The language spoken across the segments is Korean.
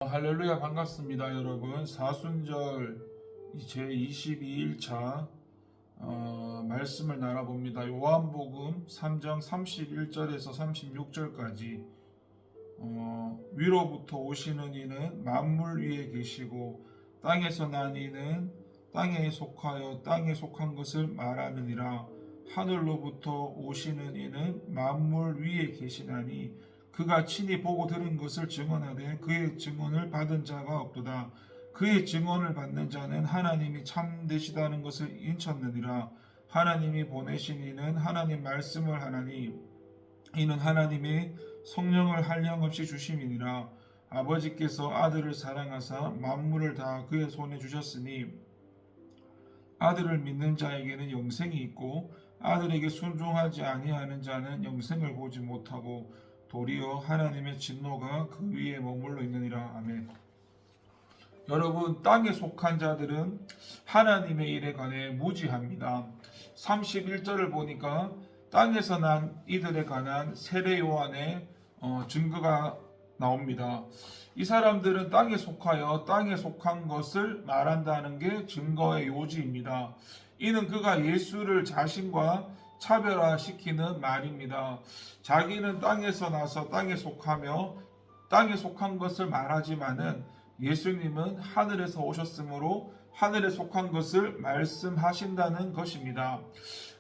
할렐루야, 반갑습니다 여러분. 사순절 제22일차 말씀을 나눠봅니다. 요한복음 3장 31절에서 36절까지 위로부터 오시는 이는 만물 위에 계시고 땅에서 난 이는 땅에 속하여 땅에 속한 것을 말하느니라. 하늘로부터 오시는 이는 만물 위에 계시나니 그가 친히 보고 들은 것을 증언하되 그의 증언을 받은 자가 없도다. 그의 증언을 받는 자는 하나님이 참되시다는 것을 인쳤느니라. 하나님이 보내신 이는 하나님 말씀을 하나니 이는 하나님의 성령을 한량없이 주심이니라. 아버지께서 아들을 사랑하사 만물을 다 그의 손에 주셨으니 아들을 믿는 자에게는 영생이 있고 아들에게 순종하지 아니하는 자는 영생을 보지 못하고 도리어 하나님의 진노가 그 위에 머물러 있느니라. 아멘. 여러분, 땅에 속한 자들은 하나님의 일에 관해 무지합니다. 31절을 보니까 땅에서 난 이들에 관한 세례 요한의 증거가 나옵니다. 이 사람들은 땅에 속하여 땅에 속한 것을 말한다는 게 증거의 요지입니다. 이는 그가 예수를 자신과 차별화시키는 말입니다. 자기는 땅에서 나서 땅에 속하며 땅에 속한 것을 말하지만은 예수님은 하늘에서 오셨으므로 하늘에 속한 것을 말씀하신다는 것입니다.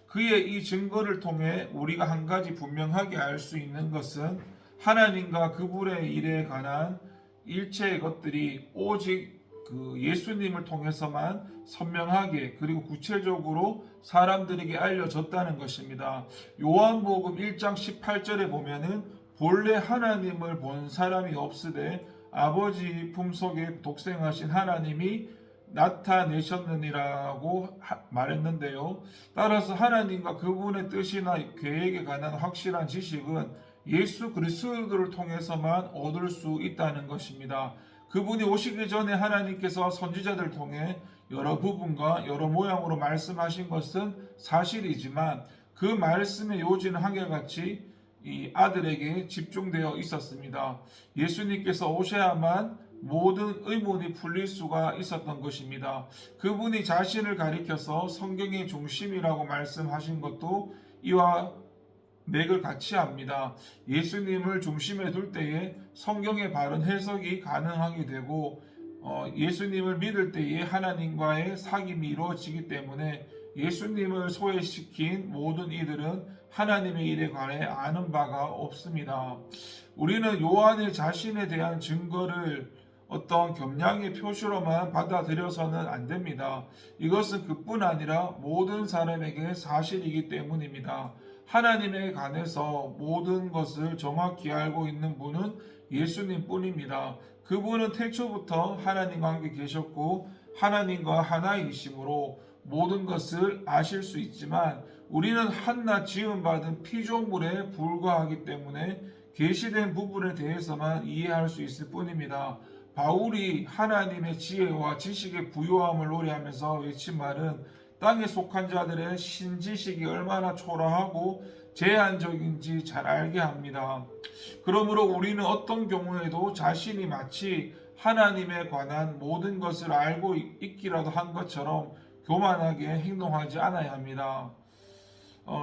그의 이 증거를 통해 우리가 한 가지 분명하게 알 수 있는 것은 하나님과 그분의 일에 관한 일체의 것들이 오직 그 예수님을 통해서만 선명하게 그리고 구체적으로 사람들에게 알려졌다는 것입니다. 요한복음 1장 18절에 보면은 본래 하나님을 본 사람이 없으되 아버지 품속에 독생하신 하나님이 나타내셨느니라고 말했는데요. 따라서 하나님과 그분의 뜻이나 계획에 관한 확실한 지식은 예수 그리스도를 통해서만 얻을 수 있다는 것입니다. 그분이 오시기 전에 하나님께서 선지자들을 통해 여러 부분과 여러 모양으로 말씀하신 것은 사실이지만 그 말씀의 요지는 한결같이 이 아들에게 집중되어 있었습니다. 예수님께서 오셔야만 모든 의문이 풀릴 수가 있었던 것입니다. 그분이 자신을 가리켜서 성경의 중심이라고 말씀하신 것도 이와 맥을 같이 합니다. 예수님을 중심에 둘 때에 성경의 바른 해석이 가능하게 되고 예수님을 믿을 때에 하나님과의 사귐이 이루어지기 때문에 예수님을 소외시킨 모든 이들은 하나님의 일에 관해 아는 바가 없습니다. 우리는 요한의 자신에 대한 증거를 어떤 겸양의 표시로만 받아들여서는 안 됩니다. 이것은 그뿐 아니라 모든 사람에게 사실이기 때문입니다. 하나님에 관해서 모든 것을 정확히 알고 있는 분은 예수님 뿐입니다. 그분은 태초부터 하나님과 함께 계셨고 하나님과 하나이심으로 모든 것을 아실 수 있지만 우리는 한낱 지음받은 피조물에 불과하기 때문에 계시된 부분에 대해서만 이해할 수 있을 뿐입니다. 바울이 하나님의 지혜와 지식의 부요함을 노래하면서 외친 말은 땅에 속한 자들의 신지식이 얼마나 초라하고 제한적인지 잘 알게 합니다. 그러므로 우리는 어떤 경우에도 자신이 마치 하나님에 관한 모든 것을 알고 있기라도 한 것처럼 교만하게 행동하지 않아야 합니다.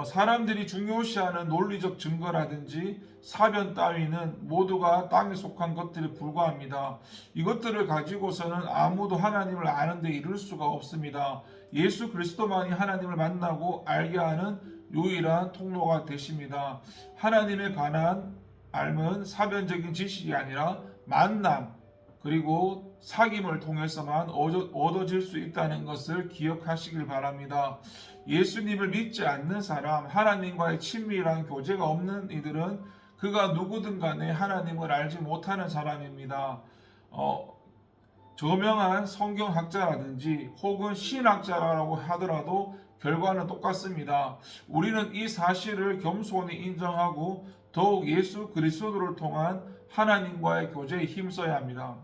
사람들이 중요시하는 논리적 증거라든지 사변 따위는 모두가 땅에 속한 것들에 불과합니다. 이것들을 가지고서는 아무도 하나님을 아는 데 이를 수가 없습니다. 예수 그리스도만이 하나님을 만나고 알게 하는 유일한 통로가 되십니다. 하나님에 관한 알면 사변적인 지식이 아니라 만남 그리고 사귐을 통해서만 얻어질 수 있다는 것을 기억하시길 바랍니다. 예수님을 믿지 않는 사람, 하나님과의 친밀한 교제가 없는 이들은 그가 누구든 간에 하나님을 알지 못하는 사람입니다. 저명한 성경학자라든지 혹은 신학자라고 하더라도 결과는 똑같습니다. 우리는 이 사실을 겸손히 인정하고 더욱 예수 그리스도를 통한 하나님과의 교제에 힘써야 합니다.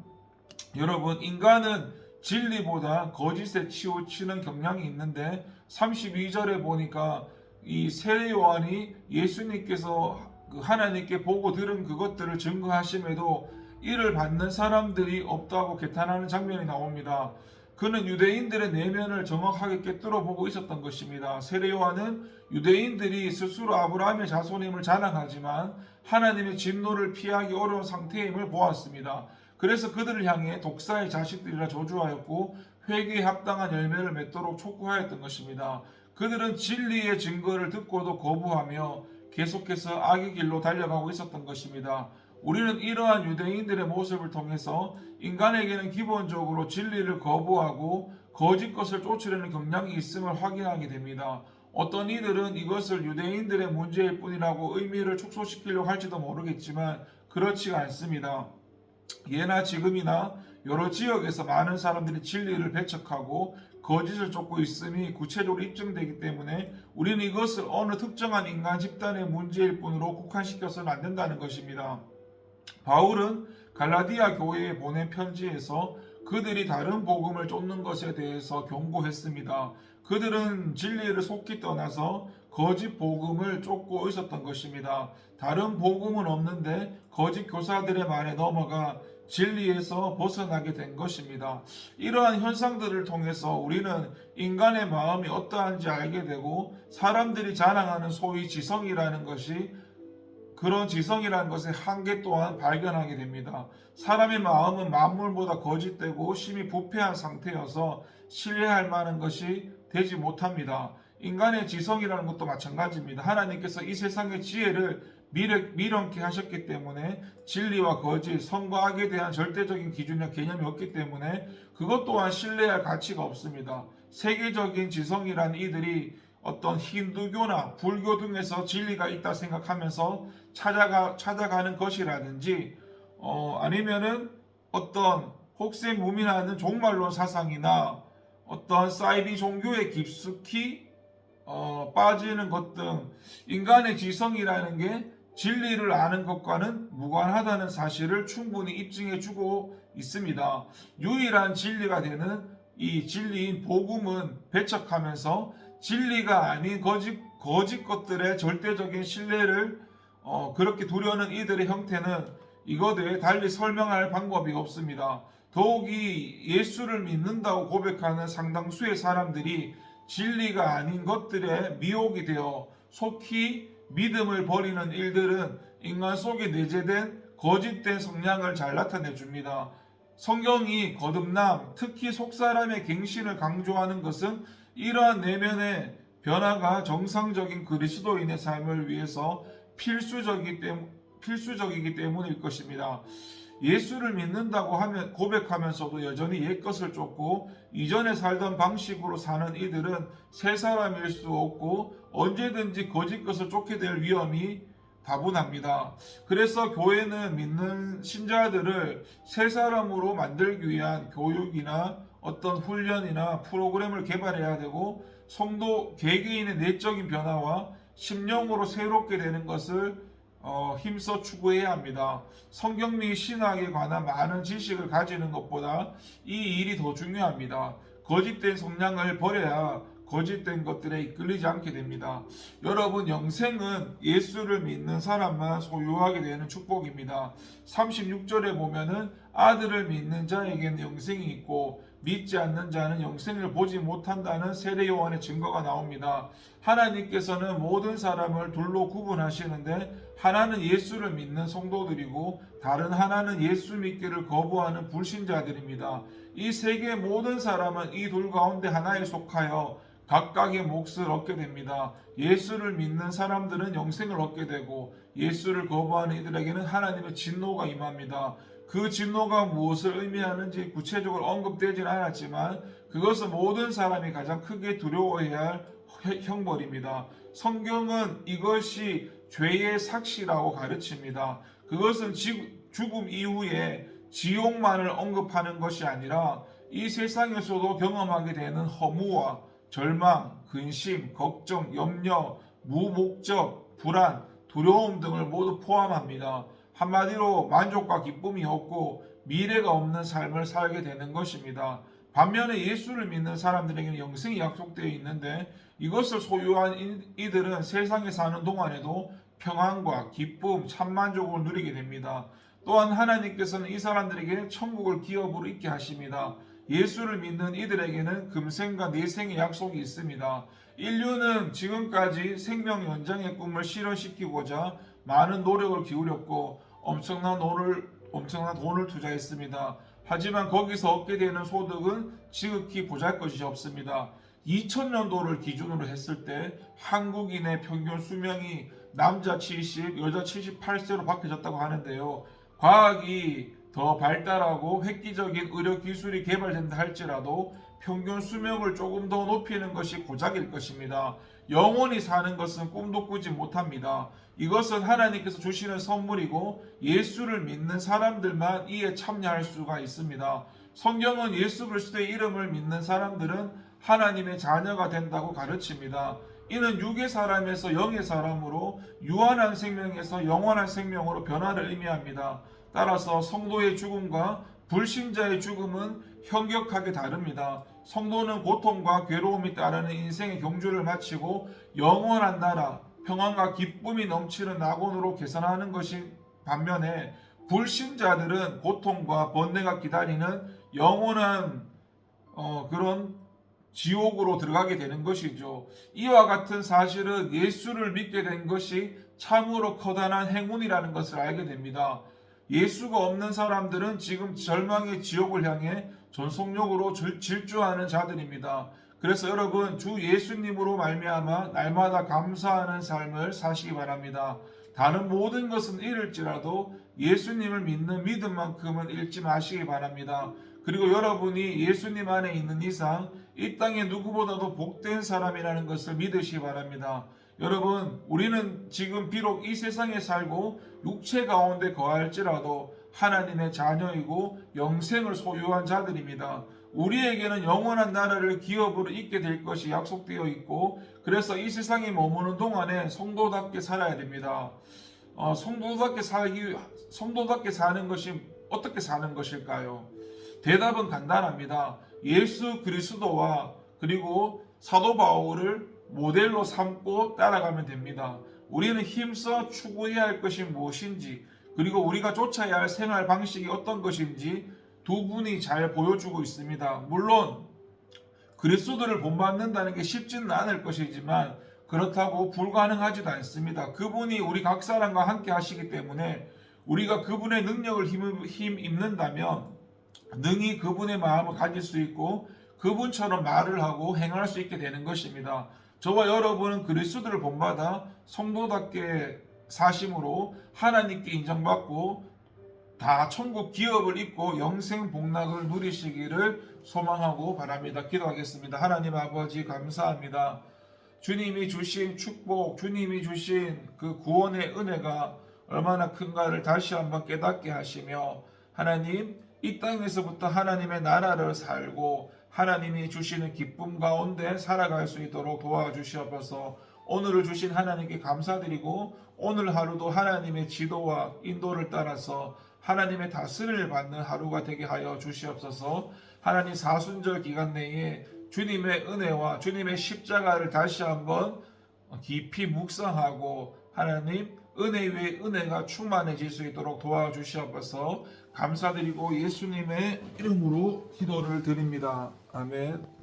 여러분, 인간은 진리보다 거짓에 치우치는 경향이 있는데 32절에 보니까 이 세례 요한이 예수님께서 하나님께 보고 들은 그것들을 증거하심에도 이를 받는 사람들이 없다고 개탄하는 장면이 나옵니다. 그는 유대인들의 내면을 정확하게 꿰뚫어 보고 있었던 것입니다. 세례 요한은 유대인들이 스스로 아브라함의 자손임을 자랑하지만 하나님의 진노를 피하기 어려운 상태임을 보았습니다. 그래서 그들을 향해 독사의 자식들이라 저주하였고 회개에 합당한 열매를 맺도록 촉구하였던 것입니다. 그들은 진리의 증거를 듣고도 거부하며 계속해서 악의 길로 달려가고 있었던 것입니다. 우리는 이러한 유대인들의 모습을 통해서 인간에게는 기본적으로 진리를 거부하고 거짓 것을 쫓으려는 경향이 있음을 확인하게 됩니다. 어떤 이들은 이것을 유대인들의 문제일 뿐이라고 의미를 축소시키려고 할지도 모르겠지만 그렇지가 않습니다. 예나 지금이나 여러 지역에서 많은 사람들이 진리를 배척하고 거짓을 쫓고 있음이 구체적으로 입증되기 때문에 우리는 이것을 어느 특정한 인간 집단의 문제일 뿐으로 국한시켜서는 안 된다는 것입니다. 바울은 갈라디아 교회에 보낸 편지에서 그들이 다른 복음을 쫓는 것에 대해서 경고했습니다. 그들은 진리를 속히 떠나서 거짓 복음을 쫓고 있었던 것입니다. 다른 복음은 없는데 거짓 교사들의 말에 넘어가 진리에서 벗어나게 된 것입니다. 이러한 현상들을 통해서 우리는 인간의 마음이 어떠한지 알게 되고 사람들이 자랑하는 소위 지성이라는 것이 그런 지성이라는 것의 한계 또한 발견하게 됩니다. 사람의 마음은 만물보다 거짓되고 심히 부패한 상태여서 신뢰할 만한 것이 되지 못합니다. 인간의 지성이라는 것도 마찬가지입니다. 하나님께서 이 세상의 지혜를 미련케 하셨기 때문에 진리와 거짓, 선과 악에 대한 절대적인 기준이나 개념이 없기 때문에 그것 또한 신뢰할 가치가 없습니다. 세계적인 지성이라는 이들이 어떤 힌두교나 불교 등에서 진리가 있다 생각하면서 찾아가는 것이라든지 아니면은 어떤 혹세무민하는 종말론 사상이나 어떤 사이비 종교에 깊숙이 빠지는 것 등 인간의 지성이라는 게 진리를 아는 것과는 무관하다는 사실을 충분히 입증해 주고 있습니다. 유일한 진리가 되는 이 진리인 복음은 배척하면서 진리가 아닌 거짓 것들의 절대적인 신뢰를 그렇게 두려는 이들의 형태는 이것 외에 달리 설명할 방법이 없습니다. 더욱이 예수를 믿는다고 고백하는 상당수의 사람들이 진리가 아닌 것들에 미혹이 되어 속히 믿음을 버리는 일들은 인간 속에 내재된 거짓된 성향을 잘 나타내 줍니다. 성경이 거듭남, 특히 속사람의 갱신을 강조하는 것은 이러한 내면의 변화가 정상적인 그리스도인의 삶을 위해서 필수적이기 때문일 것입니다. 예수를 믿는다고 하면 고백하면서도 여전히 옛것을 쫓고 이전에 살던 방식으로 사는 이들은 새 사람일 수 없고 언제든지 거짓 것을 쫓게 될 위험이 다분합니다. 그래서 교회는 믿는 신자들을 새 사람으로 만들기 위한 교육이나 어떤 훈련이나 프로그램을 개발해야 되고 성도 개개인의 내적인 변화와 심령으로 새롭게 되는 것을 힘써 추구해야 합니다. 성경 및 신학에 관한 많은 지식을 가지는 것보다 이 일이 더 중요합니다. 거짓된 성향을 버려야 거짓된 것들에 이끌리지 않게 됩니다. 여러분, 영생은 예수를 믿는 사람만 소유하게 되는 축복입니다. 36절에 보면은 아들을 믿는 자에게는 영생이 있고 믿지 않는 자는 영생을 보지 못한다는 세례 요한의 증거가 나옵니다. 하나님께서는 모든 사람을 둘로 구분하시는데 하나는 예수를 믿는 성도들이고 다른 하나는 예수 믿기를 거부하는 불신자들입니다. 이 세계 모든 사람은 이 둘 가운데 하나에 속하여 각각의 몫을 얻게 됩니다. 예수를 믿는 사람들은 영생을 얻게 되고 예수를 거부하는 이들에게는 하나님의 진노가 임합니다. 그 진노가 무엇을 의미하는지 구체적으로 언급되지는 않았지만 그것은 모든 사람이 가장 크게 두려워해야 할 형벌입니다. 성경은 이것이 죄의 삭시라고 가르칩니다. 그것은 죽음 이후에 지옥만을 언급하는 것이 아니라 이 세상에서도 경험하게 되는 허무와 절망, 근심, 걱정, 염려, 무목적, 불안, 두려움 등을 모두 포함합니다. 한마디로 만족과 기쁨이 없고 미래가 없는 삶을 살게 되는 것입니다. 반면에 예수를 믿는 사람들에게는 영생이 약속되어 있는데 이것을 소유한 이들은 세상에 사는 동안에도 평안과 기쁨, 참만족을 누리게 됩니다. 또한 하나님께서는 이 사람들에게 천국을 기업으로 있게 하십니다. 예수를 믿는 이들에게는 금생과 내생의 약속이 있습니다. 인류는 지금까지 생명 연장의 꿈을 실현시키고자 많은 노력을 기울였고 엄청난 돈을 투자했습니다. 하지만 거기서 얻게 되는 소득은 지극히 보잘것이 없습니다. 2000년도를 기준으로 했을 때 한국인의 평균 수명이 남자 70, 여자 78세로 바뀌어졌다고 하는데요. 과학이 더 발달하고 획기적인 의료 기술이 개발된다 할지라도 평균 수명을 조금 더 높이는 것이 고작일 것입니다. 영원히 사는 것은 꿈도 꾸지 못합니다. 이것은 하나님께서 주시는 선물이고 예수를 믿는 사람들만 이에 참여할 수가 있습니다. 성경은 예수 그리스도의 이름을 믿는 사람들은 하나님의 자녀가 된다고 가르칩니다. 이는 육의 사람에서 영의 사람으로 유한한 생명에서 영원한 생명으로 변화를 의미합니다. 따라서 성도의 죽음과 불신자의 죽음은 현격하게 다릅니다. 성도는 고통과 괴로움이 따르는 인생의 경주를 마치고 영원한 나라, 평안과 기쁨이 넘치는 낙원으로 개선하는 것인 반면에 불신자들은 고통과 번뇌가 기다리는 영원한 그런 지옥으로 들어가게 되는 것이죠. 이와 같은 사실은 예수를 믿게 된 것이 참으로 커다란 행운이라는 것을 알게 됩니다. 예수가 없는 사람들은 지금 절망의 지옥을 향해 전속력으로 질주하는 자들입니다. 그래서 여러분 주 예수님으로 말미암아 날마다 감사하는 삶을 사시기 바랍니다. 다른 모든 것은 잃을지라도 예수님을 믿는 믿음만큼은 잃지 마시기 바랍니다. 그리고 여러분이 예수님 안에 있는 이상 이 땅에 누구보다도 복된 사람이라는 것을 믿으시기 바랍니다. 여러분, 우리는 지금 비록 이 세상에 살고 육체 가운데 거할지라도 하나님의 자녀이고 영생을 소유한 자들입니다. 우리에게는 영원한 나라를 기업으로 잇게 될 것이 약속되어 있고, 그래서 이 세상에 머무는 동안에 성도답게 살아야 됩니다. 성도답게 사는 것이 어떻게 사는 것일까요? 대답은 간단합니다. 예수 그리스도와 그리고 사도 바울을 모델로 삼고 따라가면 됩니다. 우리는 힘써 추구해야 할 것이 무엇인지, 그리고 우리가 쫓아야 할 생활 방식이 어떤 것인지 두 분이 잘 보여주고 있습니다. 물론 그리스도를 본받는다는 게 쉽지는 않을 것이지만 그렇다고 불가능하지도 않습니다. 그분이 우리 각 사람과 함께 하시기 때문에 우리가 그분의 능력을 힘입는다면 능히 그분의 마음을 가질 수 있고 그분처럼 말을 하고 행할 수 있게 되는 것입니다. 저와 여러분은 그리스도를 본받아 성도답게 사심으로 하나님께 인정받고 다 천국 기업을 잇고 영생 복락을 누리시기를 소망하고 바랍니다. 기도하겠습니다. 하나님 아버지 감사합니다. 주님이 주신 축복, 주님이 주신 그 구원의 은혜가 얼마나 큰가를 다시 한번 깨닫게 하시며, 하나님 이 땅에서부터 하나님의 나라를 살고 하나님이 주시는 기쁨 가운데 살아갈 수 있도록 도와주시옵소서. 오늘을 주신 하나님께 감사드리고 오늘 하루도 하나님의 지도와 인도를 따라서 하나님의 다스림을 받는 하루가 되게 하여 주시옵소서. 하나님 사순절 기간 내에 주님의 은혜와 주님의 십자가를 다시 한번 깊이 묵상하고 하나님 은혜 위에 은혜가 충만해질 수 있도록 도와주시옵소서. 감사드리고 예수님의 이름으로 기도를 드립니다. 아멘.